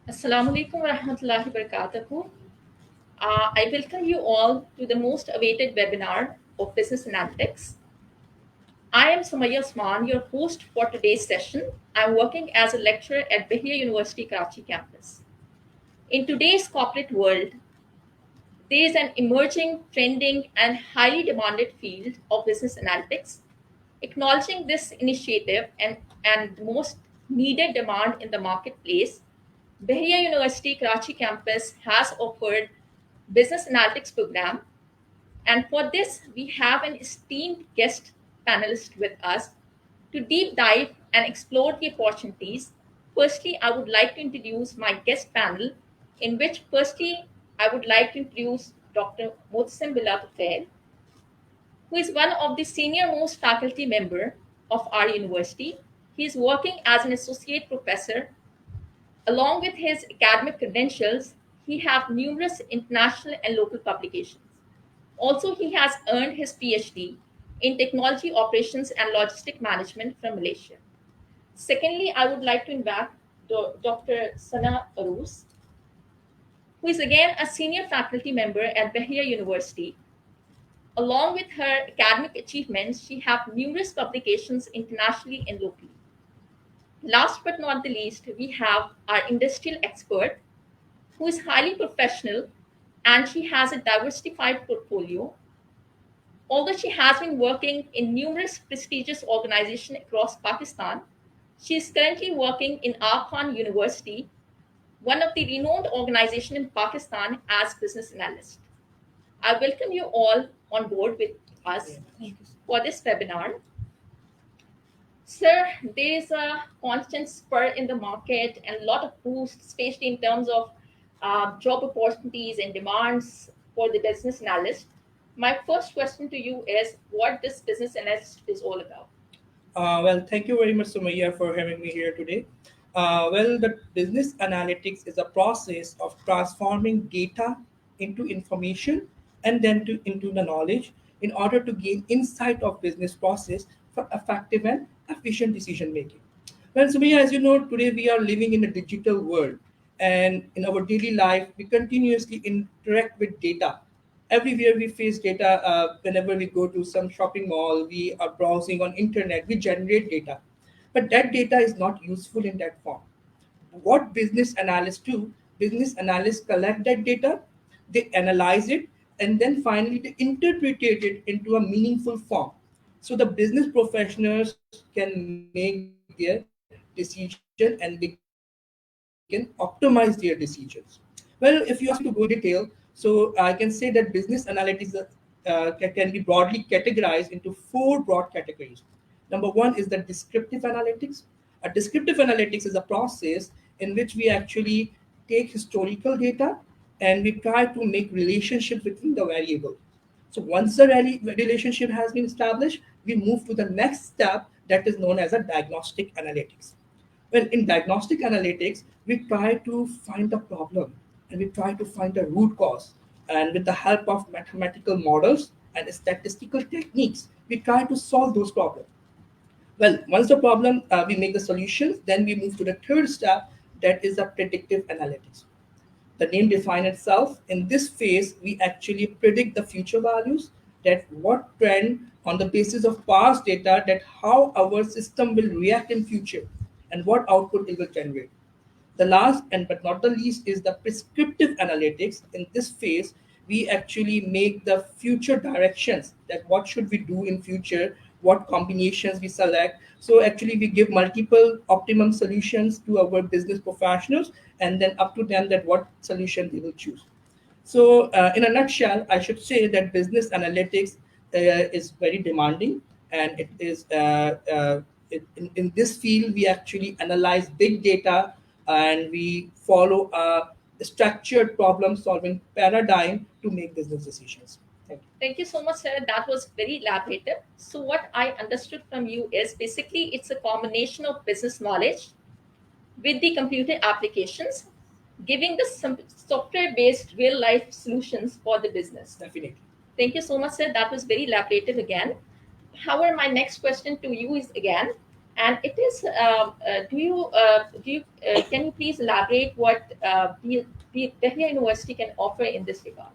Assalamu alaikum wa rahmatullahi wa barakatuhu. I welcome you all to the most awaited webinar of Business Analytics. I am Sumaya Osman, your host for today's session. I'm working as a lecturer at Bahria University Karachi campus. In today's corporate world, there is an emerging, trending, and highly demanded field of business analytics. Acknowledging this initiative and the most needed demand in the marketplace, Bahria University Karachi campus has offered business analytics program, and for this we have an esteemed guest panelist with us to deep dive and explore the opportunities. Firstly, I would like to introduce my guest panel, in which firstly I would like to introduce Dr. Mohsen Bilal, who is one of the senior most faculty member of our university. He is working as an associate professor. Along with his academic credentials, he has numerous international and local publications. Also, he has earned his PhD in technology operations and logistic management from Malaysia. Secondly, I would like to invite Dr. Sana Arus, who is again a senior faculty member at Bahria University. Along with her academic achievements, she has numerous publications internationally and locally. Last but not the least, we have our industrial expert who is highly professional and she has a diversified portfolio. Although she has been working in numerous prestigious organizations across Pakistan, she is currently working in Khan University, one of the renowned organizations in Pakistan, as business analyst. I welcome you all on board with us for this webinar. Sir, there is a constant spur in the market and a lot of boost, especially in terms of job opportunities and demands for the business analyst. My first question to you is what this business analyst is all about. Thank you very much, Sumaya, for having me here today. The business analytics is a process of transforming data into information and then into the knowledge in order to gain insight of business process for effective and efficient decision making. Well, Sumaya, as you know, today we are living in a digital world, and in our daily life, we continuously interact with data. Everywhere we face data. Whenever we go to some shopping mall, we are browsing on internet, we generate data, but that data is not useful in that form. What business analysts do, business analysts collect that data, they analyze it, and then finally they interpret it into a meaningful form, so the business professionals can make their decision and they can optimize their decisions. Well, if you ask me to go into detail, so I can say that business analytics can be broadly categorized into four broad categories. Number one is the descriptive analytics. A descriptive analytics is a process in which we actually take historical data and we try to make relationship between the variable. So once the relationship has been established, we move to the next step that is known as a diagnostic analytics. Well, in diagnostic analytics, we try to find the problem and we try to find the root cause. And with the help of mathematical models and statistical techniques, we try to solve those problems. Well, once the problem, we make the solutions, then we move to the third step, that is the predictive analytics. The name defines itself. In this phase, we actually predict the future values, that what trend on the basis of past data, that how our system will react in future and what output it will generate. The last and but not the least is the prescriptive analytics. In this phase, we actually make the future directions, that what should we do in future, what combinations we select. So actually we give multiple optimum solutions to our business professionals, and then up to them that what solution they will choose. So, in a nutshell, I should say that business analytics is very demanding, and it is in this field we actually analyze big data and we follow a structured problem-solving paradigm to make business decisions. Thank you. Thank you so much, sir. That was very elaborative. So, what I understood from you is basically it's a combination of business knowledge with the computer applications, giving the software based real life solutions for the business. Definitely. Thank you so much, sir. That was very elaborative again. However, my next question to you is again, And it is. Can you please elaborate what Bahria University can offer in this regard?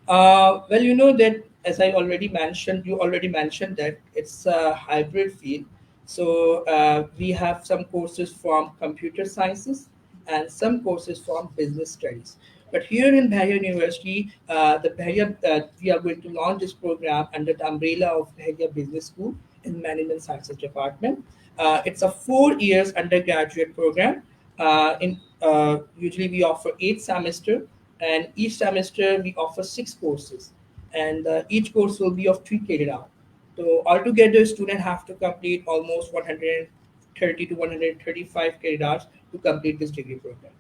Well, you know that as I already mentioned, you already mentioned that it's a hybrid field. So we have some courses from computer sciences and some courses from business studies. But here in Bahia University, we are going to launch this program under the umbrella of Bahia Business School in Management Sciences Department. It's a 4 years undergraduate program. Usually we offer 8 semester, and each semester we offer 6 courses, and each course will be of 3 credit hours. So altogether, student have to complete almost 130 to 135 credit hours to complete this degree program.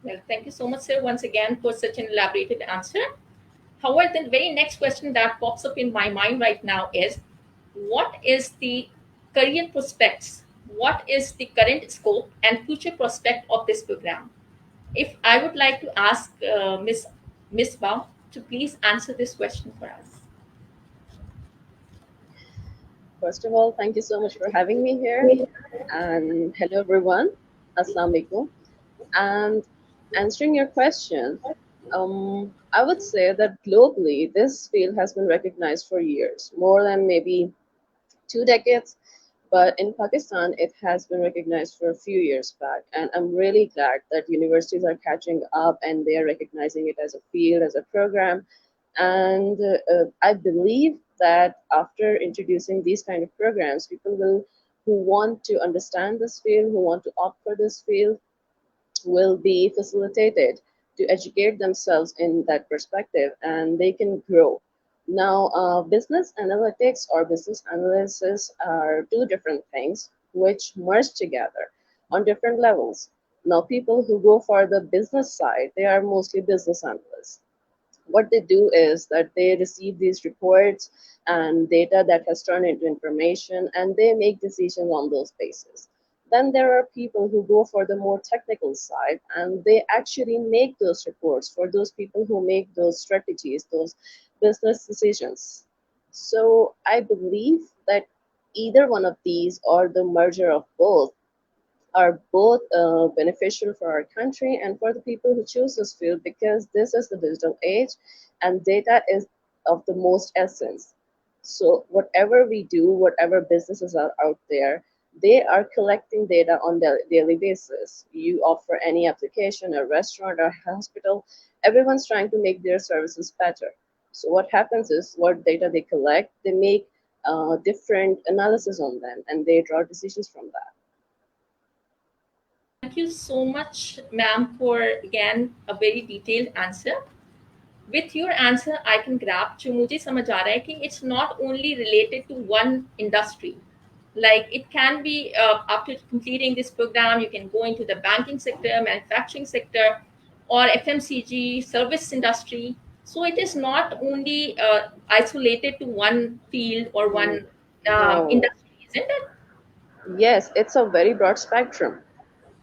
Well, thank you so much, sir, once again for such an elaborated answer. However, the very next question that pops up in my mind right now is, what is the career prospects? What is the current scope and future prospect of this program? If I would like to ask Miss Bao to please answer this question for us. First of all, thank you so much for having me here. And hello, everyone. Assalamu alaikum. And answering your question, I would say that globally, this field has been recognized for years, more than maybe 2 decades. But in Pakistan, it has been recognized for a few years back. And I'm really glad that universities are catching up and they are recognizing it as a field, as a program. And I believe that after introducing these kind of programs, people will who want to understand this field, who want to opt for this field, will be facilitated to educate themselves in that perspective and they can grow. Now, business analytics or business analysis are two different things which merge together on different levels. Now, people who go for the business side, they are mostly business analysts. What they do is that they receive these reports and data that has turned into information and they make decisions on those bases. Then there are people who go for the more technical side and they actually make those reports for those people who make those strategies, those business decisions. So I believe that either one of these or the merger of both are both beneficial for our country and for the people who choose this field because this is the digital age and data is of the most essence. So, whatever we do, whatever businesses are out there, they are collecting data on a daily basis. You offer any application, a restaurant, or hospital, everyone's trying to make their services better. So, what happens is what data they collect, they make different analysis on them and they draw decisions from that. Thank you so much, ma'am, for again a very detailed answer. With your answer, I can grab जो मुझे समझ आ रहा है कि it's not only related to one industry. Like it can be after completing this program, you can go into the banking sector, manufacturing sector, or FMCG service industry. So it is not only isolated to one field or one No, industry, isn't it? yes, it's a very broad spectrum.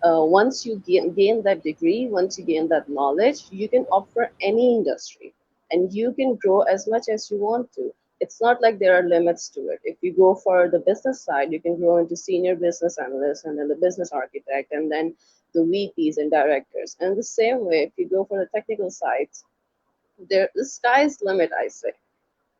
Once you gain that degree, once you gain that knowledge, you can offer any industry and you can grow as much as you want to. It's not like there are limits to it. If you go for the business side, you can grow into senior business analyst and then the business architect and then the VPs and directors. And the same way, if you go for the technical sides, the sky's the limit, I say.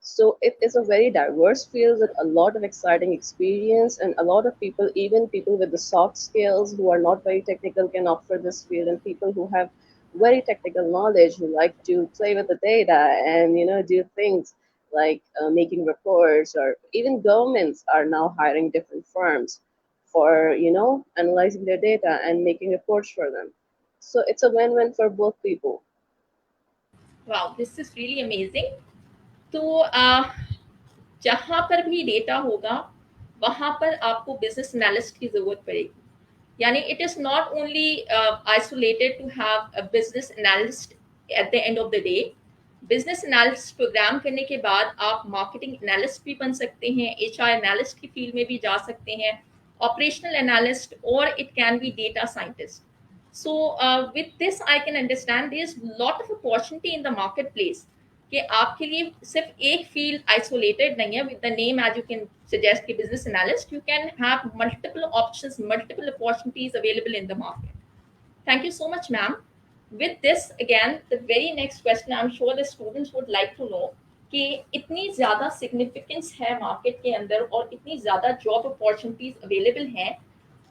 So it is a very diverse field with a lot of exciting experience, and a lot of people, even people with the soft skills who are not very technical, can opt for this field. And people who have very technical knowledge, who like to play with the data and do things like making reports, or even governments are now hiring different firms for analyzing their data and making reports for them. So it's a win-win for both people. Wow, this is really amazing. तो जहाँ पर भी data होगा वहाँ पर आपको business analyst की ज़रूरत पड़ेगी. यानी it is not only isolated to have a business analyst at the end of the day. Business analyst program करने के बाद आप मार्केटिंग एनालिस्ट भी बन सकते हैं, एचआर एनालिस्ट की फील्ड में भी जा सकते हैं, ऑपरेशनल एनालिस्ट, और it can be data scientist. So with this, I can understand there's a lot of opportunity in the marketplace कि आपके लिए सिर्फ एक फील्ड आइसोलेटेड नहीं है. With the name as you can suggest कि business analyst, you can have multiple options, multiple opportunities available in the market. Thank you so much, ma'am. With this, again, the very next question I'm sure the students would like to know कि इतनी ज़्यादा significance है market के अंदर और इतनी ज़्यादा job opportunities available हैं,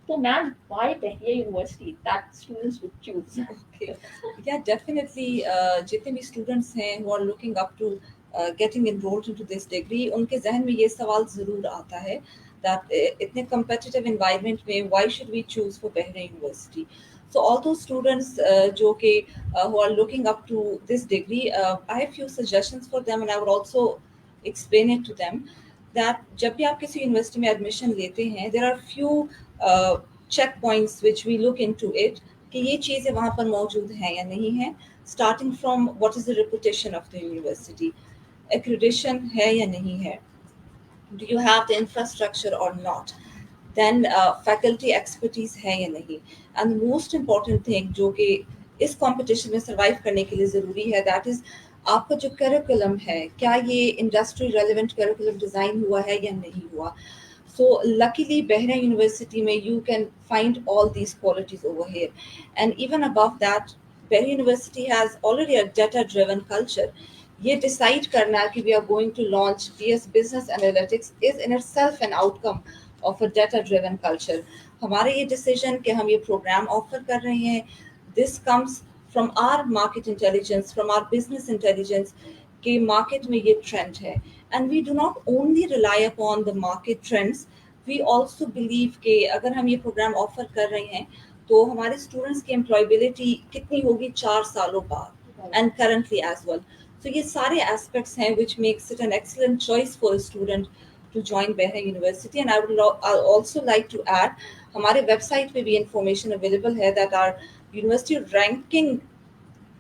तो ma'am why Bahria university that students would choose? Okay. Yeah, definitely. जितने भी students हैं who are looking up to getting enrolled into this degree, उनके जहन में ये सवाल ज़रूर आता है that इतने competitive environment में why should we choose for Bahria University? So all those students जो कि who are looking up to this degree, I have few suggestions for them, and I would also explain it to them that जब भी आप किसी university में admission लेते हैं, there are few check points which we look into it कि ये चीज़ें वहाँ पर मौजूद हैं या नहीं है. Starting from what is the reputation of the university, accreditation है या नहीं है, do you have the infrastructure और नॉट, देन फैकल्टी एक्सपर्टीज है या नहीं, एंड मोस्ट इम्पॉर्टेंट थिंग जो कि इस कंपटीशन में सर्वाइव करने के लिए ज़रूरी है, दैट इज़ आपका जो करिकुलम है, क्या ये इंडस्ट्री रेलिवेंट करिकुलम डिज़ाइन हुआ है या नहीं हुआ. So luckily Bahria University में you can find all these qualities over here, and even above that Bahria University has already a data driven culture. ये decide करना कि we are going to launch BS Business Analytics is in itself an outcome of a data driven culture. हमारे ये decision कि हम ये program offer कर रहे हैं, this comes from our market intelligence, from our business intelligence कि market में ये trend है. And we do not only rely upon the market trends, we also believe कि अगर हम ये program offer कर रहे हैं तो हमारे students की employability कितनी होगी 4 सालों बाद, and currently as well. So ये सारे aspects हैं which makes it an excellent choice for a student to join Bahria University. And I'll also like to add, हमारे website पे भी information available है that our university ranking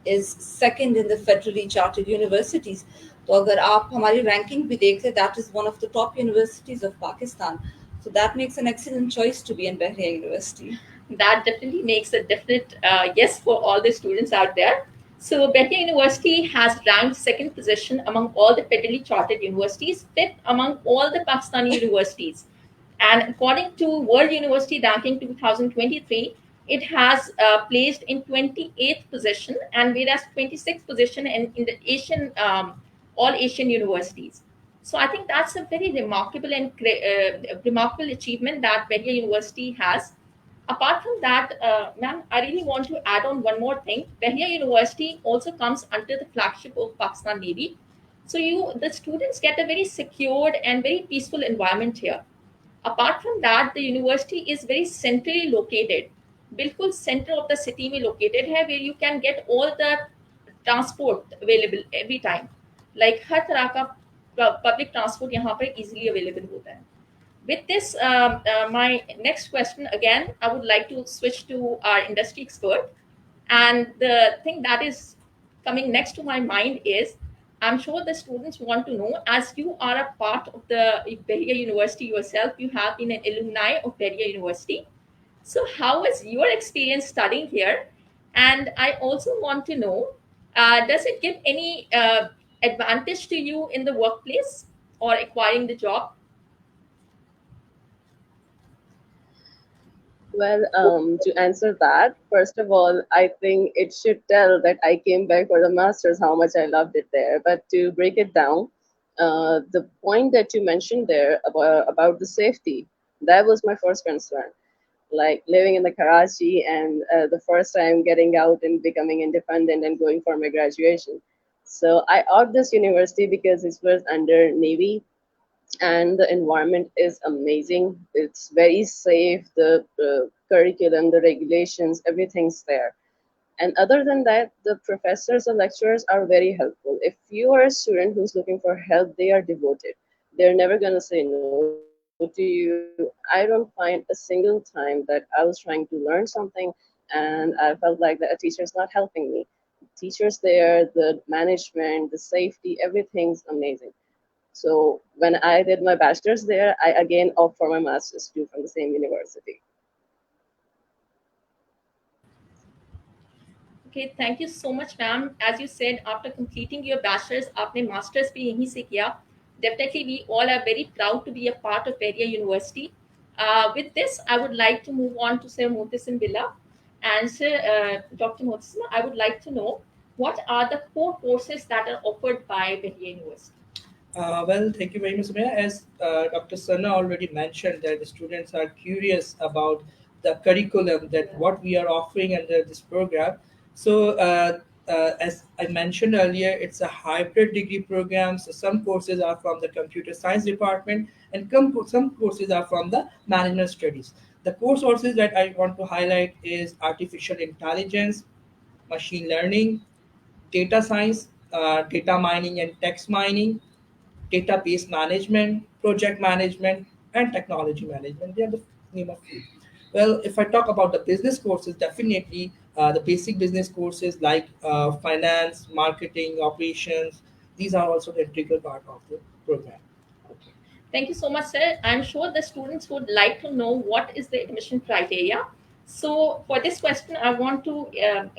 is second in the federally chartered universities. तो अगर आप हमारी ranking भी देख लें, that is one of the top universities of Pakistan. So that makes an excellent choice to be in Bahria University. That definitely makes a definite yes for all the students out there. So Bahria University has ranked second position among all the federally chartered universities, fifth among all the Pakistani universities. And according to World University Ranking 2023, it has placed in 28th position, and whereas 26th position in the Asian all Asian universities. So I think that's a very remarkable and remarkable achievement that Bahria University has. Apart from that, ma'am, I really want to add on one more thing. Bahria University also comes under the flagship of Pakistan Navy. So the students get a very secured and very peaceful environment here. Apart from that, the university is very centrally located. बिल्कुल center of the city में located है, where you can get all the transport available every time. Like हर तरह का public transport यहाँ पर easily available होता है. With this, my next question again, I would like to switch to our industry expert. And the thing that is coming next to my mind is, I'm sure the students want to know, as you are a part of the Bahria University yourself, you have been an alumni of Bahria University. So how was your experience studying here? And I also want to know, does it give any advantage to you in the workplace or acquiring the job? Well, to answer that, first of all, I think it should tell that I came back for the masters, how much I loved it there. But to break it down, the point that you mentioned there about the safety, that was my first concern. Like living in the Karachi and the first time getting out and becoming independent and going for my graduation. So I opt this university because it was under Navy and the environment is amazing. It's very safe. The curriculum, the regulations, everything's there. And other than that, the professors and lecturers are very helpful. If you are a student who's looking for help, they are devoted. They're never going to say no to you. I don't find a single time that I was trying to learn something and I felt like that a teacher is not helping me. Teachers there, the management, the safety, everything's amazing. So when I did my bachelor's there, I again opt for my master's too from the same university. Okay, thank you so much, ma'am. As you said, after completing your bachelor's, आपने masters भी यहीं से किया. Definitely, we all are very proud to be a part of Bahria University. With this, I would like to move on to Sir Mohsin Billah. And Sir, Dr. Mohsin, I would like to know what are the core courses that are offered by Bahria University? Well, thank you very much, Sumaya. As Dr. Sana already mentioned, that the students are curious about the curriculum, that what we are offering under this program. So, as I mentioned earlier, it's a hybrid degree program. So, some courses are from the computer science department, and some courses are from the management studies. The core sources that I want to highlight is artificial intelligence, machine learning, data science, data mining and text mining, database management, project management, and technology management. They are the name of few. Well, if I talk about the business courses, definitely the basic business courses like finance, marketing, operations, these are also the integral part of the program. Okay. Thank you so much, sir. I'm sure the students would like to know what is the admission criteria. So, for this question, I want to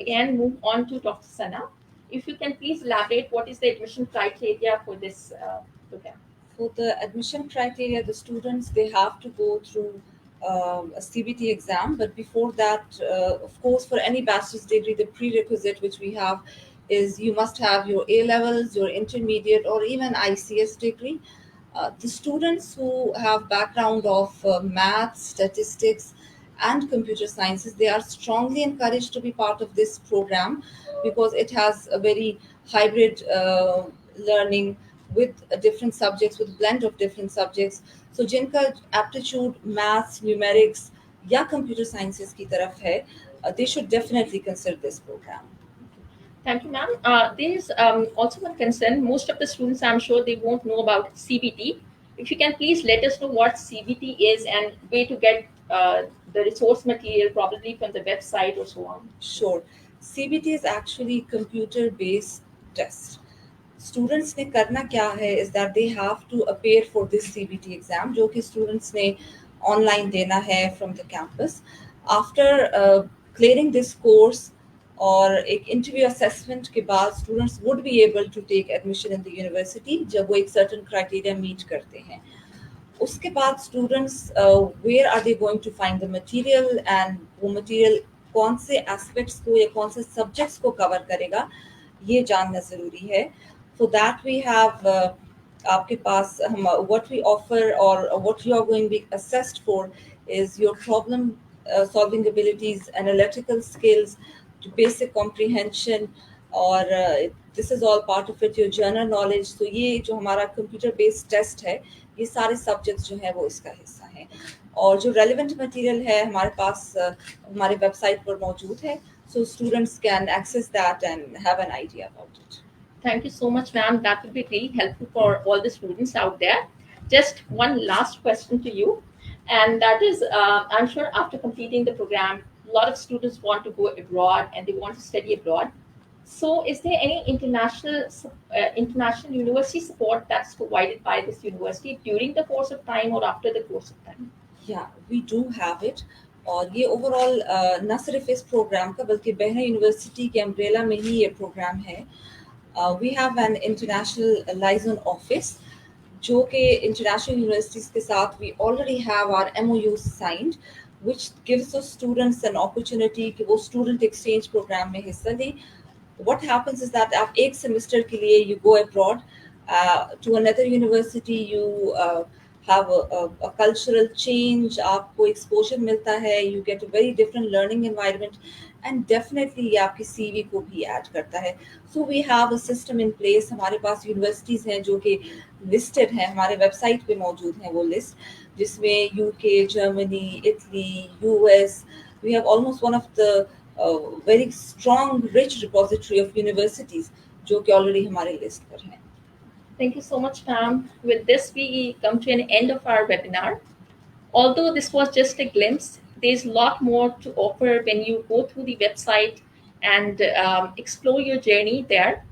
again move on to Dr. Sana. If you can please elaborate what is the admission criteria for this program. For the admission criteria, the students they have to go through a CBT exam. But before that, of course, for any bachelor's degree, the prerequisite which we have is you must have your A levels, your intermediate, or even ICS degree. The students who have background of math, statistics, and computer sciences, they are strongly encouraged to be part of this program because it has a very hybrid learning with different subjects, with blend of different subjects. So जिनका aptitude maths, numerics या computer sciences की तरफ है, they should definitely consider this program. Thank you, ma'am. There's also one concern. Most of the students, I'm sure, they won't know about CBT. If you can please let us know what CBT is and where to get the resource material, probably from the website or so on. Sure. CBT is actually computer based test. Students ने करना क्या है is that they have to appear for this CBT exam जो कि students ने online देना है from the campus after clearing this course और एक इंटरव्यू असेसमेंट के बाद students would be able to take admission in the university जब वो एक सर्टेन क्राइटेरिया मीट करते हैं उसके बाद students where are they going to find the material and वो मटेरियल कौन से एस्पेक्ट्स को या कौन से सब्जेक्ट्स को कवर करेगा ये जानना ज़रूरी है for that we have आपके पास हम what we offer or what you are going to be assessed for is your problem solving abilities, analytical skills, basic comprehension और this is all part of it, your general knowledge. तो ये जो हमारा computer based test है ये सारे subjects जो हैं वो इसका हिस्सा हैं और जो relevant material है हमारे पास हमारे website पर मौजूद है so students can access that and have an idea about it. Thank you so much, ma'am. That will be really helpful for all the students out there. Just one last question to you, and that is, I'm sure after completing the program, a lot of students want to go abroad and they want to study abroad. So, is there any international university support that's provided by this university during the course of time or after the course of time? Yeah, we do have it. और ये overall न सिर्फ इस programme का बल्कि बहरा university के umbrella में ही ये प्रोग्राम है we have an international liaison office जो कि international universities के साथ we already have our MOUs signed which gives the students an opportunity कि वो student exchange program में हिस्सा लें. What happens is that आप एक semester के लिए you go abroad to another university, you have a cultural change, आपको exposure मिलता है, you get a very different learning environment and definitely ये आपकी CV को भी add करता है. So we have a system in place. हमारे पास universities हैं जो कि listed हैं, हमारे website पे मौजूद हैं वो list, जिसमें UK, Germany, Italy, US, we have almost one of the very strong, rich repository of universities जो कि already हमारे list पर हैं. Thank you so much, ma'am. With this, we come to an end of our webinar. Although this was just a glimpse, there's a lot more to offer when you go through the website and explore your journey there.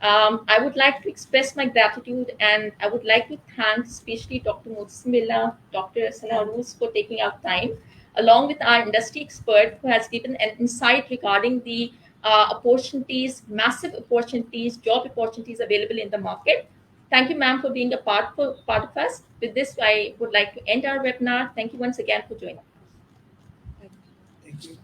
I would like to express my gratitude and I would like to thank especially Dr. Mohsin, Dr. Sana for taking out time, along with our industry expert who has given an insight regarding the opportunities, massive opportunities, job opportunities available in the market. Thank you, ma'am, for being a part of us. With this, I would like to end our webinar. Thank you once again for joining. Thank you.